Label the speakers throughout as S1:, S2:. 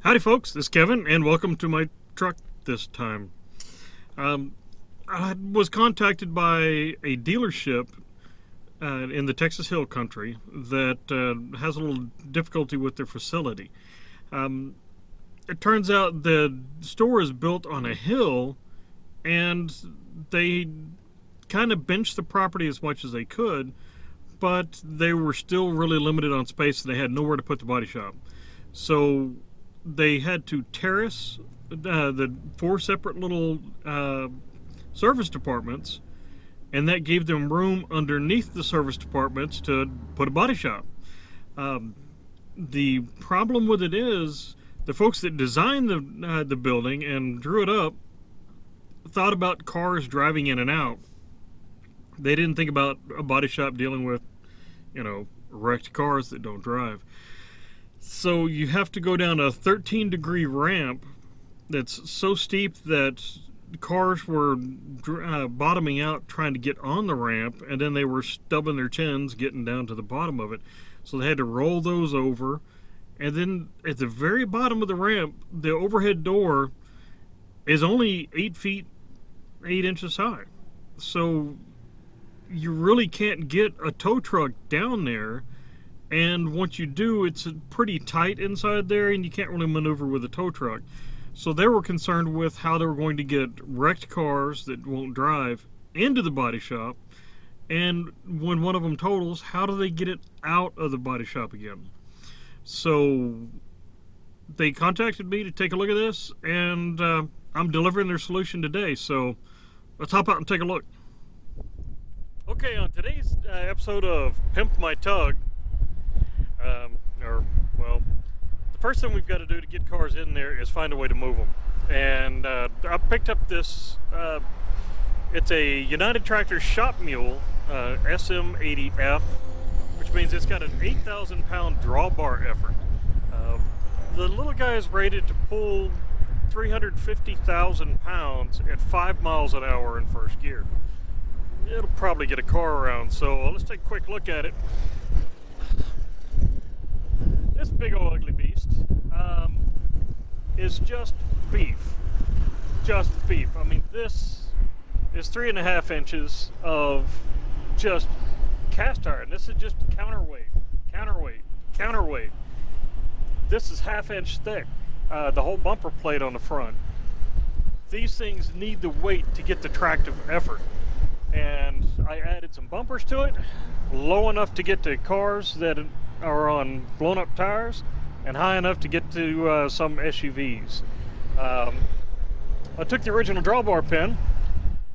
S1: Howdy folks, this is Kevin and welcome to my truck this time. I was contacted by a dealership in the Texas Hill Country that has a little difficulty with their facility. It turns out the store is built on a hill and they kind of benched the property as much as they could, but they were still really limited on space and they had nowhere to put the body shop. So they had to terrace the 4 separate little service departments, and that gave them room underneath the service departments to put a body shop. The problem with it is the folks that designed the building and drew it up thought about cars driving in and out. They didn't think about a body shop dealing with, wrecked cars that don't drive. So you have to go down a 13-degree ramp that's so steep that cars were bottoming out trying to get on the ramp, and then they were stubbing their chins getting down to the bottom of it. So they had to roll those over, and then at the very bottom of the ramp, the overhead door is only 8 feet 8 inches high. So you really can't get a tow truck down there, and once you do, it's pretty tight inside there and you can't really maneuver with a tow truck. So they were concerned with how they were going to get wrecked cars that won't drive into the body shop, and when one of them totals, how do they get it out of the body shop again? So they contacted me to take a look at this, and I'm delivering their solution today. So let's hop out and take a look. Okay, on today's episode of Pimp My Tug, the first thing we've got to do to get cars in there is find a way to move them. And I picked up this, it's a United Tractor shop mule, SM80F, which means it's got an 8,000 pound drawbar effort. The little guy is rated to pull 350,000 pounds at 5 miles an hour in first gear. It'll probably get a car around, so let's take a quick look at it. This big old ugly beast is just beef. Just beef. I mean, this is 3.5 inches of just cast iron. This is just counterweight, counterweight, counterweight. This is 1/2 inch thick. The whole bumper plate on the front. These things need the weight to get the tractive effort. And I added some bumpers to it, low enough to get to cars that are on blown up tires, and high enough to get to some SUVs. I took the original drawbar pin,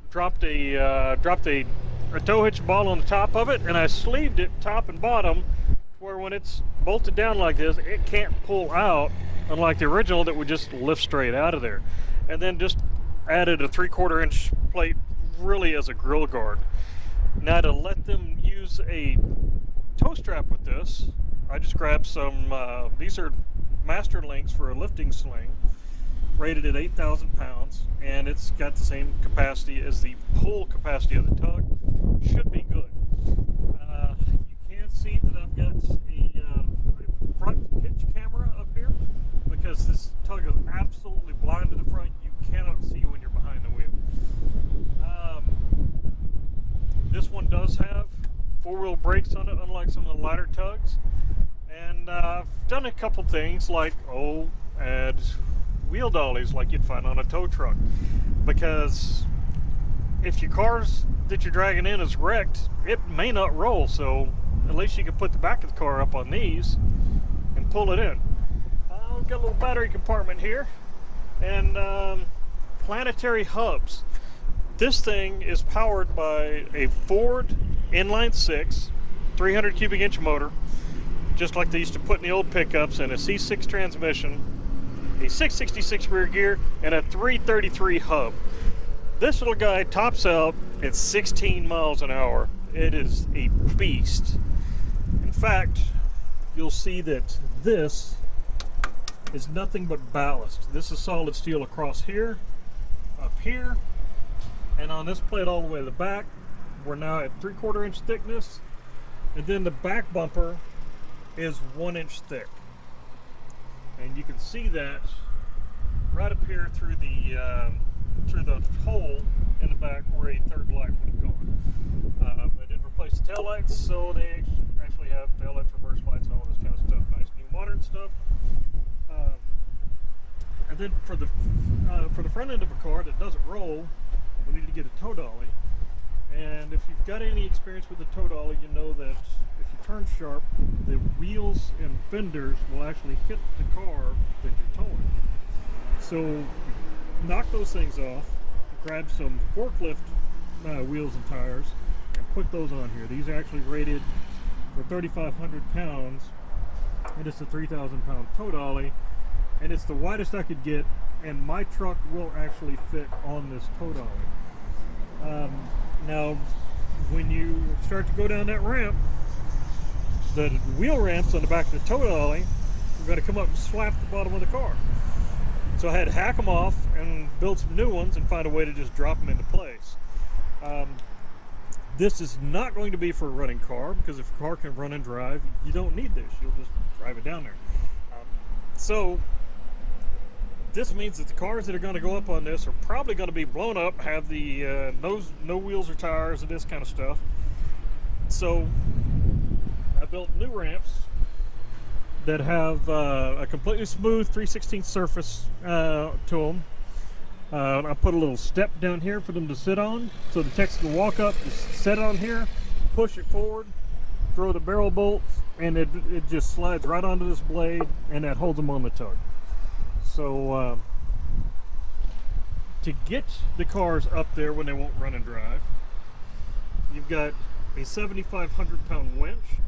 S1: dropped a tow hitch ball on the top of it, and I sleeved it top and bottom, where when it's bolted down like this, it can't pull out, unlike the original that would just lift straight out of there. And then just added a 3/4 inch plate really as a grill guard. Now, to let them use a tow strap with this, I just grabbed some, these are master links for a lifting sling, rated at 8,000 pounds, and it's got the same capacity as the pull capacity of the tug. Should be good. You can see that I've got a front hitch camera up here, because this tug is absolutely blind to the front. You cannot see when you're behind the wheel. This one does have 4-wheel brakes on it, unlike some of the lighter tugs. And I've done a couple things like, add wheel dollies like you'd find on a tow truck. Because if your cars that you're dragging in is wrecked, it may not roll. So at least you can put the back of the car up on these and pull it in. I've got a little battery compartment here, and planetary hubs. This thing is powered by a Ford inline 6 300 cubic inch motor, just like they used to put in the old pickups, and a C6 transmission, a 666 rear gear, and a 333 hub. This little guy tops out at 16 miles an hour. It is a beast. In fact, you'll see that this is nothing but ballast. This is solid steel across here, up here, and on this plate all the way to the back. We're now at 3/4 inch thickness, and then the back bumper is 1 inch thick. and you can see that right up here through the hole in the back where a third light would have gone. They did replace the tail lights, so they actually have tail lights, reverse lights, and all this kind of stuff. Nice new modern stuff. And then for the front end of a car that doesn't roll, we need to get a tow dolly. And if you've got any experience with the tow dolly, you know that if you turn sharp, the wheels and fenders will actually hit the car that you're towing. So knock those things off, grab some forklift wheels and tires, and put those on here. These are actually rated for 3,500 pounds, and it's a 3,000 pound tow dolly, and it's the widest I could get, and my truck will actually fit on this tow dolly. Now, when you start to go down that ramp, the wheel ramps on the back of the tow dolly are going to come up and slap the bottom of the car. So I had to hack them off and build some new ones and find a way to just drop them into place. This is not going to be for a running car, because if a car can run and drive, you don't need this. You'll just drive it down there. So this means that the cars that are going to go up on this are probably going to be blown up, have the no wheels or tires and this kind of stuff. So I built new ramps that have a completely smooth 3/16 surface to them. I put a little step down here for them to sit on, so the techs can walk up, just set it on here, push it forward, throw the barrel bolts, and it just slides right onto this blade, and that holds them on the tug. So to get the cars up there when they won't run and drive, you've got a 7,500 pound winch,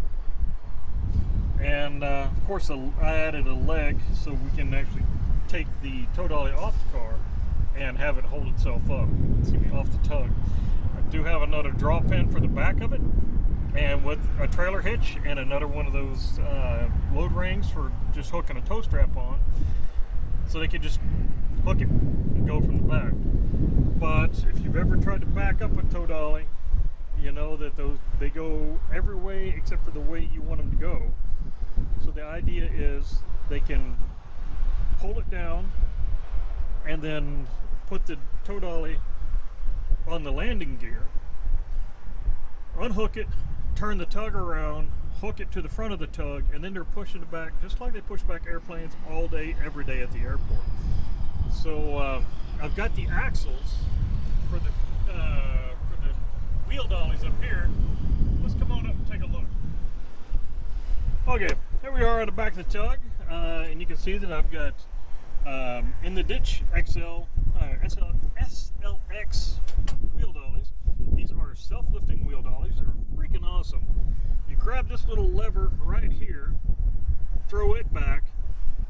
S1: and of course I added a leg so we can actually take the tow dolly off the car and have it hold itself up, off the tug. I do have another draw pin for the back of it, and with a trailer hitch and another one of those load rings for just hooking a tow strap on, so they can just hook it and go from the back. But if you've ever tried to back up a tow dolly, you know that they go every way except for the way you want them to go. So the idea is they can pull it down and then put the tow dolly on the landing gear, unhook it, turn the tug around, hook it to the front of the tug, and then they're pushing it back just like they push back airplanes all day, every day at the airport. So I've got the axles for the wheel dollies up here. Let's come on up and take a look. Okay, here we are at the back of the tug, and you can see that I've got in the ditch SLX wheel dollies. These are self-lifting wheel dollies. They're freaking awesome. You grab this little lever right here, throw it back,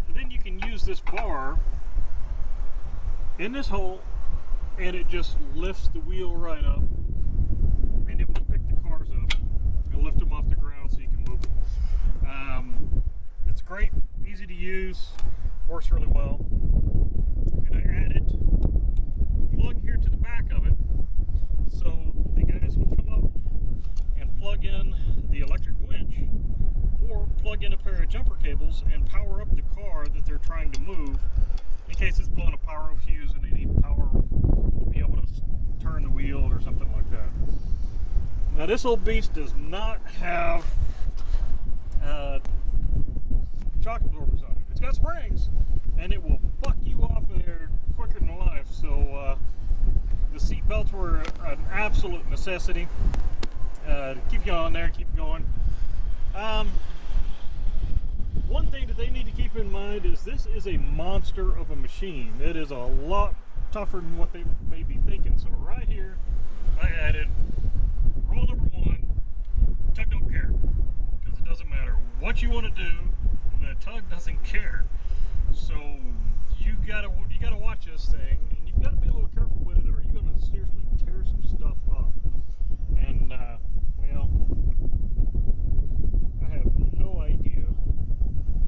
S1: and then you can use this bar in this hole, and it just lifts the wheel right up, and it will pick the cars up and lift them off the ground so you can move them. It's great, easy to use, works really well. And I added a plug here to the back of it, so the guys can come up and plug in the electric winch, or plug in a pair of jumper cables and power up the car that they're trying to move, in case it's blowing a power fuse and they need power to be able to turn the wheel or something like that. Now this old beast does not have shock absorbers on it. It's got springs, and it will buck you off of there quicker than life. So the seat belts were an absolute necessity to keep you on there, keep going. One thing that they need to keep in mind is this is a monster of a machine. It is a lot tougher than what they may be thinking. So right here, I added rule number 1: tug don't care, because it doesn't matter what you want to do. The tug doesn't care. So you gotta watch this thing, and you've got to be a little careful with it, or you're going to seriously tear some stuff up. And well, I have no idea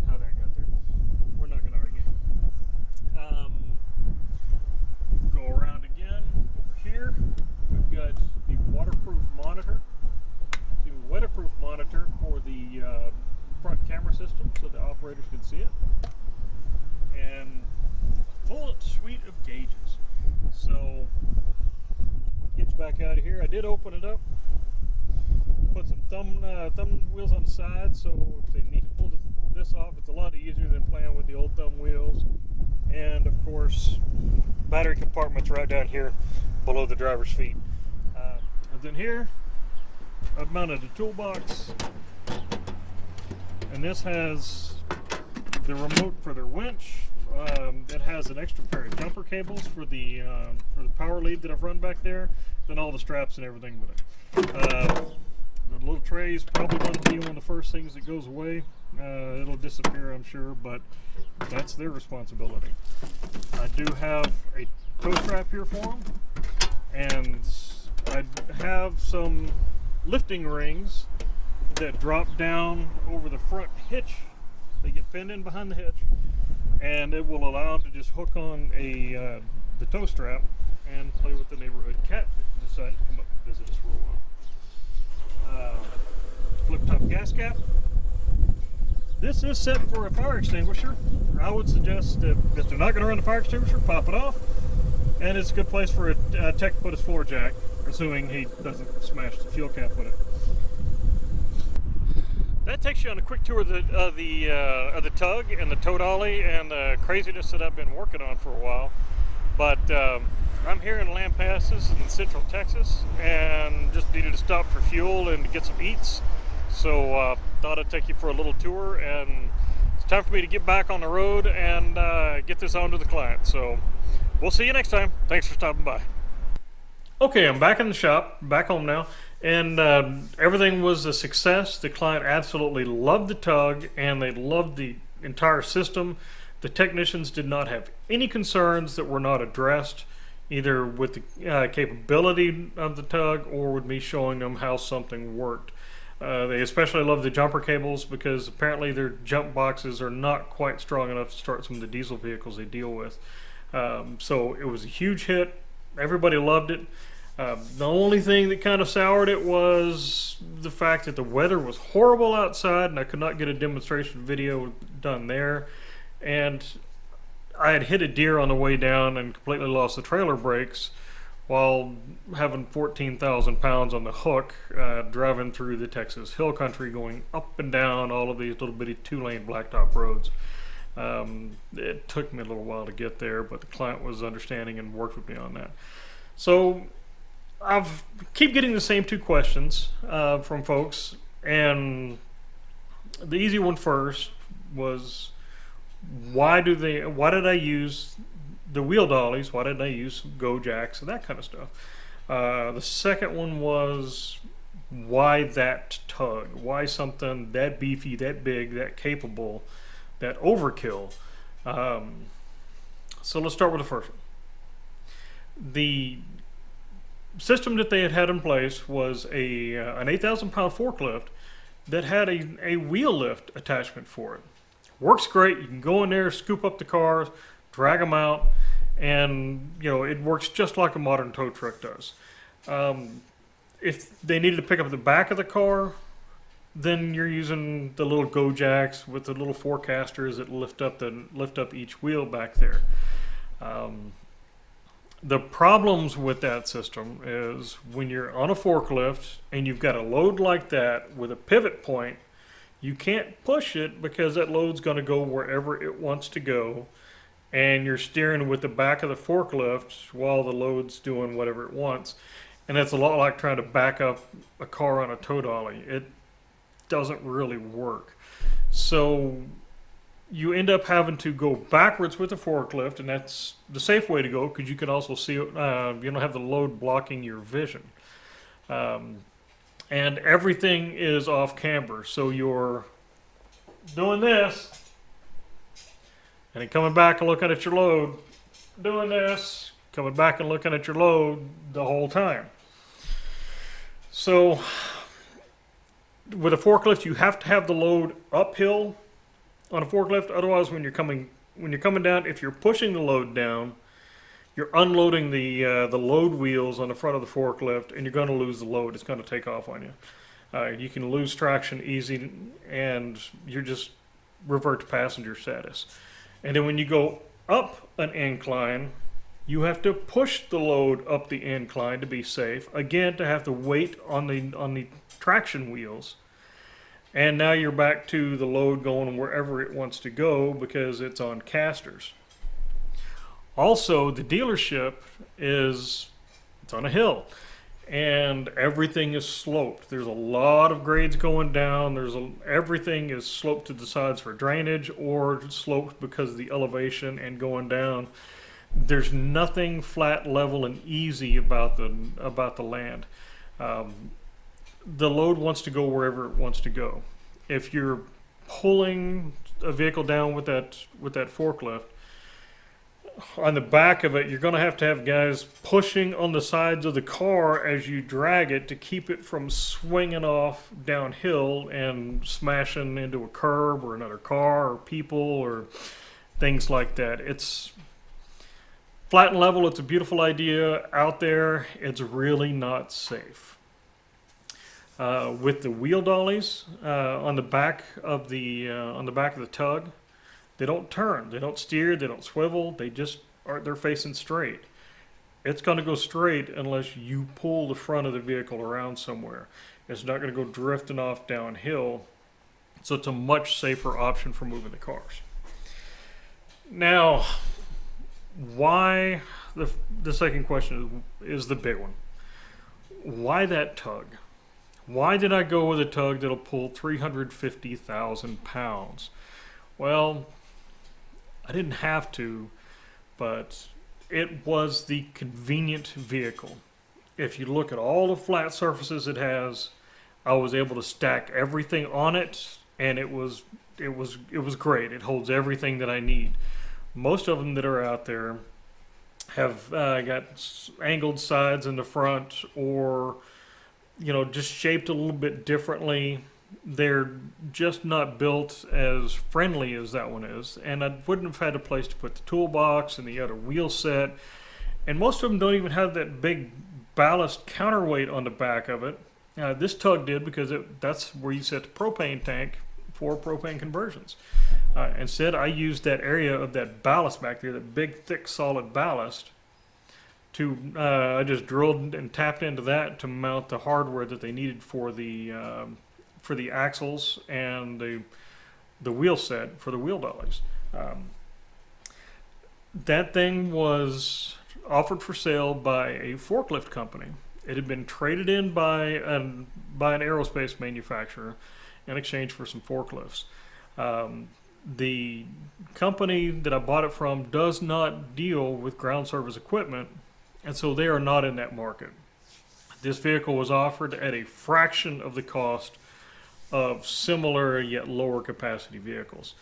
S1: how that got there. We're not going to argue. Go around again over here. We've got the waterproof monitor, the weatherproof monitor for the front camera system, so the operators can see it. and a full suite of gauges. So get you back out of here. I did open it up, put some thumb wheels on the side, so if they need to pull this off, it's a lot easier than playing with the old thumb wheels. And of course, battery compartment's right down here below the driver's feet. And then here, I've mounted a toolbox, and this has the remote for their winch. It has an extra pair of jumper cables for the power lead that I've run back there, then all the straps and everything with it. The little tray is probably going to be one of the first things that goes away. It'll disappear, I'm sure, but that's their responsibility. I do have a tow strap here for them, and I have some lifting rings that drop down over the front hitch. They get pinned in behind the hitch, and it will allow them to just hook on the tow strap and play with the neighborhood cat that decided to come up and visit us for a while. Flip top gas cap. This is set for a fire extinguisher. I would suggest that if they're not going to run the fire extinguisher, pop it off. And it's a good place for a tech to put his floor jack, assuming he doesn't smash the fuel cap with it. That takes you on a quick tour of the tug and the tow dolly and the craziness that I've been working on for a while. But I'm here in Lampasas in Central Texas, and just needed to stop for fuel and to get some eats. So thought I'd take you for a little tour, and it's time for me to get back on the road and get this on to the client. So we'll see you next time. Thanks for stopping by. Okay, I'm back in the shop, back home now, and everything was a success. The client absolutely loved the tug, and they loved the entire system. The technicians did not have any concerns that were not addressed, either with the capability of the tug or with me showing them how something worked. They especially love the jumper cables, because apparently their jump boxes are not quite strong enough to start some of the diesel vehicles they deal with. So it was a huge hit. Everybody loved it. The only thing that kind of soured it was the fact that the weather was horrible outside, and I could not get a demonstration video done there. And I had hit a deer on the way down and completely lost the trailer brakes while having 14,000 pounds on the hook, driving through the Texas hill country, going up and down all of these little bitty 2-lane blacktop roads. It took me a little while to get there, but the client was understanding and worked with me on that. So I keep getting the same two questions from folks, and the easy one first was, why did I use the wheel dollies? Why didn't I use go jacks and that kind of stuff? The second one was, why that tug? Why something that beefy, that big, that capable, that overkill? So let's start with the first one. The system that they had in place was an 8,000 pound forklift that had a wheel lift attachment for it. Works great. You can go in there, scoop up the cars, drag them out, and it works just like a modern tow truck does. If they needed to pick up the back of the car, then you're using the little go jacks with the little forecasters that lift up each wheel back there. The problems with that system is when you're on a forklift and you've got a load like that with a pivot point, you can't push it because that load's going to go wherever it wants to go, and you're steering with the back of the forklift while the load's doing whatever it wants. And that's a lot like trying to back up a car on a tow dolly. It doesn't really work. So you end up having to go backwards with the forklift, and that's the safe way to go, because you can also see you don't have the load blocking your vision. And everything is off camber, so you're doing this and then coming back and looking at your load, doing this, coming back and looking at your load the whole time. So with a forklift, you have to have the load uphill on a forklift. Otherwise, when you're coming down, if you're pushing the load down, you're unloading the load wheels on the front of the forklift, and you're going to lose the load. It's going to take off on you. You can lose traction easy, and you just revert to passenger status. And then when you go up an incline, you have to push the load up the incline to be safe. Again, to have the weight on the traction wheels. And now you're back to the load going wherever it wants to go because it's on casters. Also, the dealership it's on a hill, and everything is sloped. There's a lot of grades going down. Everything is sloped to the sides for drainage or sloped because of the elevation and going down. There's nothing flat, level, and easy about the land. The load wants to go wherever it wants to go. If you're pulling a vehicle down with that forklift, on the back of it, you're going to have guys pushing on the sides of the car as you drag it to keep it from swinging off downhill and smashing into a curb or another car or people or things like that. It's flat and level. It's a beautiful idea. Out there, it's really not safe. With the wheel dollies on the back of the tug, they don't turn, they don't steer, they don't swivel, they're facing straight. It's going to go straight unless you pull the front of the vehicle around somewhere. It's not going to go drifting off downhill, so it's a much safer option for moving the cars. Now, why, the second question is the big one. Why that tug? Why did I go with a tug that'll pull 350,000 pounds? Well, I didn't have to, but it was the convenient vehicle. If you look at all the flat surfaces it has, I was able to stack everything on it, and it was great. It holds everything that I need. Most of them that are out there have got angled sides in the front, or just shaped a little bit differently. They're just not built as friendly as that one is, and I wouldn't have had a place to put the toolbox and the other wheel set, and most of them don't even have that big ballast counterweight on the back of it. This tug did, because that's where you set the propane tank for propane conversions. Instead, I used that area of that ballast back there, that big thick solid ballast, I just drilled and tapped into that to mount the hardware that they needed for the axles and the wheel set for the wheel dollies. That thing was offered for sale by a forklift company. It had been traded in by an aerospace manufacturer in exchange for some forklifts. The company that I bought it from does not deal with ground service equipment, and so they are not in that market. This vehicle was offered at a fraction of the cost of similar yet lower capacity vehicles.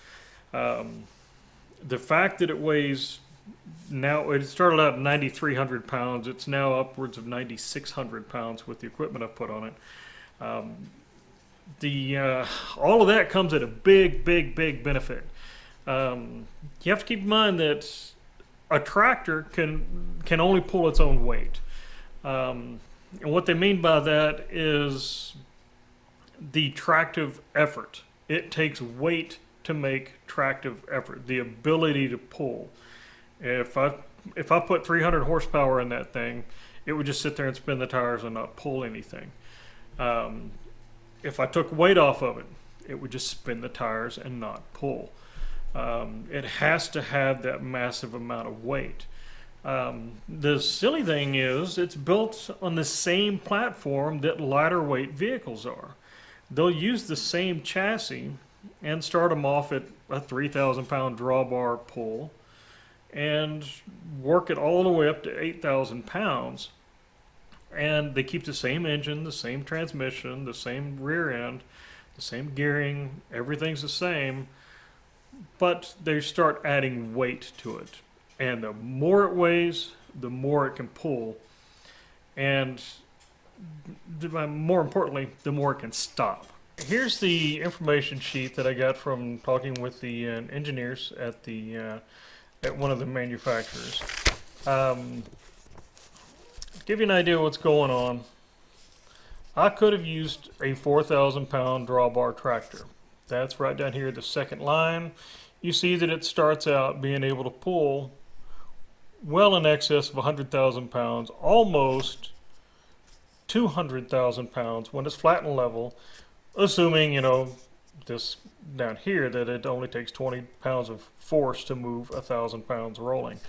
S1: The fact that it weighs, now it started out at 9,300 pounds, it's now upwards of 9,600 pounds with the equipment I've put on it. All of that comes at a big benefit. You have to keep in mind that a tractor can only pull its own weight. And what they mean by that is the tractive effort. It takes weight to make tractive effort, the ability to pull. If I put 300 horsepower in that thing, it would just sit there and spin the tires and not pull anything. If I took weight off of it, it would just spin the tires and not pull. It has to have that massive amount of weight. The silly thing is, it's built on the same platform that lighter weight vehicles are. They'll use the same chassis and start them off at a 3,000 pound drawbar pull and work it all the way up to 8,000 pounds. And they keep the same engine, the same transmission, the same rear end, the same gearing, everything's the same, but they start adding weight to it. And the more it weighs, the more it can pull. And more importantly, the more it can stop. Here's the information sheet that I got from talking with the engineers at one of the manufacturers. Give you an idea of what's going on. I could have used a 4,000 pound drawbar tractor. That's right down here, the second line. you see that it starts out being able to pull well in excess of 100,000 pounds, almost 200,000 pounds when it's flat and level, assuming, this down here, that it only takes 20 pounds of force to move 1,000 pounds rolling.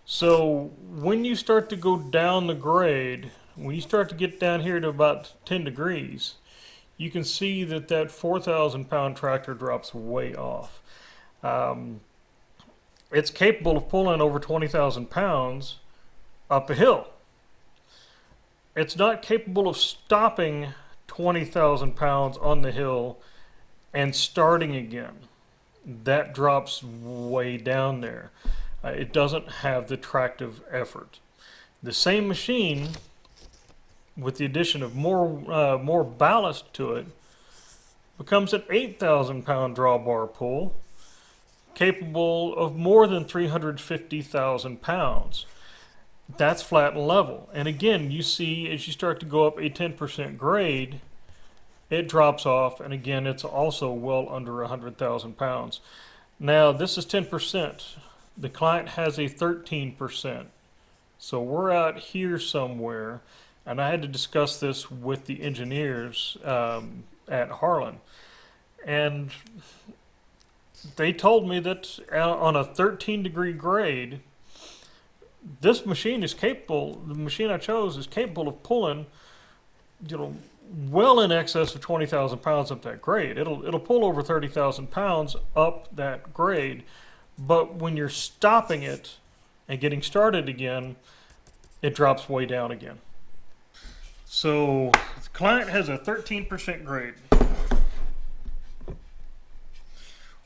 S1: So when you start to go down the grade, when you start to get down here to about 10 degrees, you can see that that 4,000 pound tractor drops way off. It's capable of pulling over 20,000 pounds up a hill. It's not capable of stopping 20,000 pounds on the hill and starting again. That drops way down there. It doesn't have the tractive effort. The same machine, with the addition of more ballast to it, becomes an 8,000 pound drawbar pull, capable of more than 350,000 pounds. That's flat and level. And again, you see as you start to go up a 10% grade, it drops off, and again, it's also well under 100,000 pounds. Now, this is 10%. The client has a 13%. So we're out here somewhere, and I had to discuss this with the engineers at Harlan. And they told me that on a 13-degree grade, this machine is capable, the machine I chose is capable of pulling, well in excess of 20,000 pounds up that grade. It'll pull over 30,000 pounds up that grade, but when you're stopping it and getting started again, it drops way down again. So the client has a 13% grade.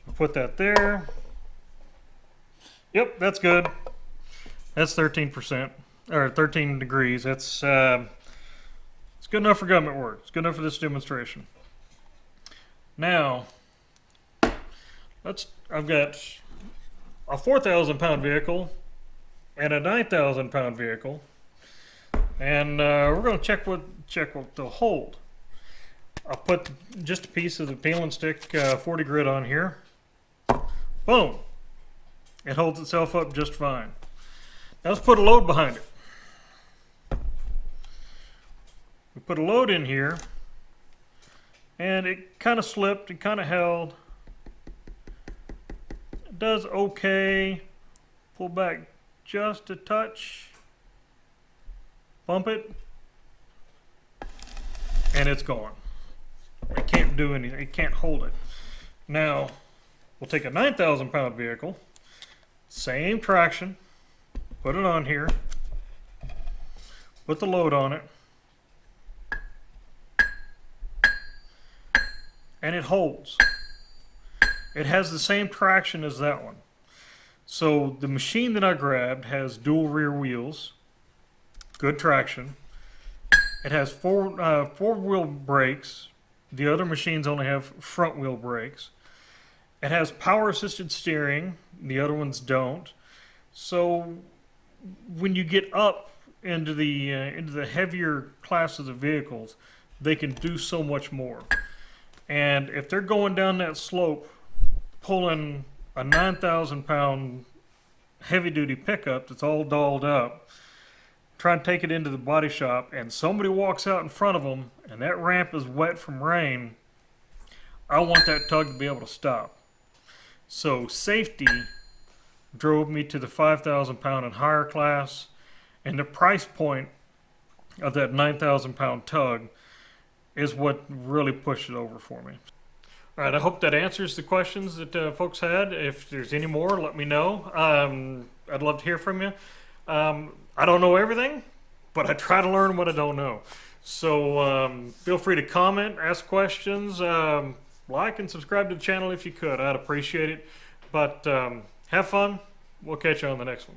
S1: We'll put that there. Yep, that's good. That's 13%, or 13 degrees. That's it's good enough for government work. It's good enough for this demonstration. Now, I've got a 4,000 pound vehicle and a 9,000 pound vehicle, and we're going to check what they'll hold. I'll put just a piece of the peel and stick 40 grit on here. Boom! It holds itself up just fine. Now let's put a load behind it. We put a load in here, and it kind of slipped, it kind of held. It does okay. Pull back just a touch. Bump it, and it's gone. It can't do anything, it can't hold it. Now, we'll take a 9,000 pound vehicle, same traction, put it on here, put the load on it, and it holds. It has the same traction as that one. So the machine that I grabbed has dual rear wheels, good traction. It has four wheel brakes. The other machines only have front wheel brakes. It has power assisted steering. The other ones don't. So when you get up into the heavier classes of vehicles, they can do so much more. And if they're going down that slope, pulling a 9,000 pound heavy duty pickup that's all dolled up, trying to take it into the body shop, and somebody walks out in front of them and that ramp is wet from rain, I want that tug to be able to stop. So safety drove me to the 5,000 pound and higher class, and the price point of that 9,000 pound tug is what really pushed it over for me. All right, I hope that answers the questions that folks had. If there's any more, let me know. I'd love to hear from you. I don't know everything, but I try to learn what I don't know. So feel free to comment, ask questions, like and subscribe to the channel if you could. I'd appreciate it. But have fun. We'll catch you on the next one.